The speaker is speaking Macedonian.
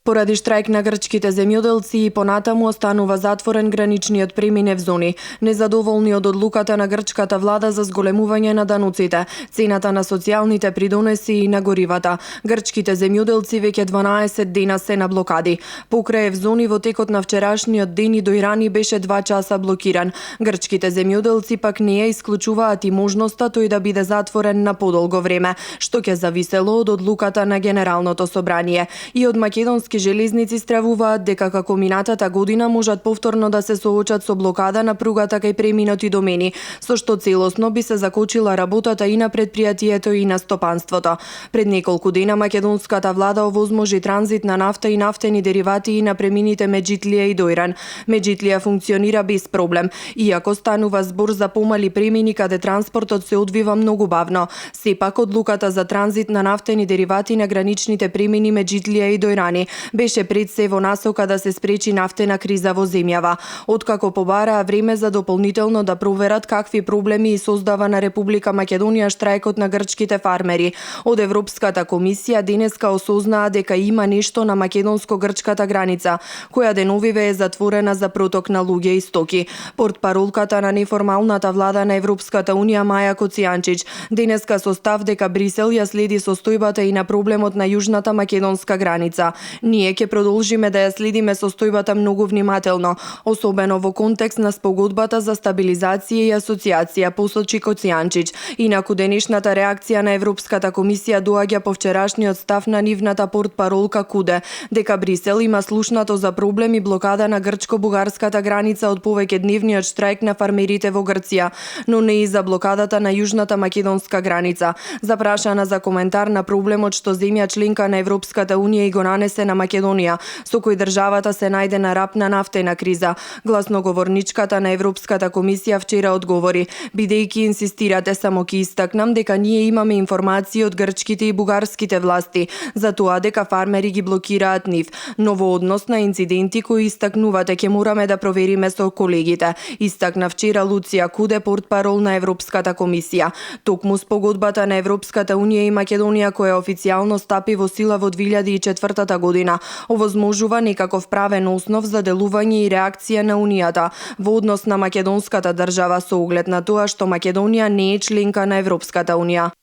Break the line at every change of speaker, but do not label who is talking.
Поради штрајк на грчките земјоделци и понатаму останува затворен граничниот преминев зони. Незадоволни од одлуката на грчката влада за зголемување на дануците, цената на социјалните придонеси и на горивата, грчките земјоделци веќе 12 дена се на блокади. Покраев зони во текот на вчерашниот ден и дојрани беше 2 часа блокиран. Грчките земјоделци пак не ја исклучуваат и можноста тој да биде затворен на подолго време, што ќе зависело од одлуката на Генералното собрание. И од македонски железници стравуваат дека како минатата година можат повторно да се соочат со блокада на пругата кај преминати домени, со што целосно би се закочила работата и на предпријатието и на стопанството. Пред неколку дена македонската влада овозможи транзит на нафта и нафтени деривати и на премините Меджитлија и Дојран. Меджитлија функционира без проблем, иако станува збор за помали премини каде транспортот се одвива многу бавно. Сепак одлуката за транзит на нафтени деривати на граничните премини Меджитлија и Дојрани беше пред се во насока да се спречи нафтена криза во земјава. Откако побараа време за дополнително да проверат какви проблеми и создава на Република Македонија штрајкот на грчките фармери, од Европската комисија денеска осознаа дека има нешто на македонско-грчката граница, која деновиве е затворена за проток на луѓе и стоки. Портпаролката на неформалната влада на Европската унија Маја Коцијанчич денеска со став дека Брисел ја следи состојбата и на проблемот на јужната македонска граница. Ние ќе продолжиме да ја следиме состојбата многу внимателно, особено во контекст на спогодбата за стабилизација и асоциација, посочи Коцијанчич. Инаку денешната реакција на Европската комисија доаѓа по вчерашниот став на нивната портпаролка Куде, дека Брисел има слушнато за проблем и блокада на грчко-бугарската граница од повеќе дневниот штрајк на фармерите во Грција, но не и за блокадата на јужната македонска граница. Запрашана за коментар на проблемот што земја членка на Европската унија и го нанесе на Македонија, со кој државата се најде на рап на нафтена криза, гласноговорничката на Европската комисија вчера одговори: бидејќи инсистирате, само ќе истакнам дека ние имаме информации од грчките и бугарските власти за тоа дека фармери ги блокираат нив, но во однос на инциденти кои истакнувате ќе мораме да провериме со колегите, истакна вчера Луција Куде, портпарол на Европската комисија. Токму спогодбата на Европската унија и Македонија, која официјално стапи во сила во 2004 година, овозможува некаков правен основ за делување и реакција на Унијата во однос на македонската држава со оглед на тоа што Македонија не е членка на Европската унија.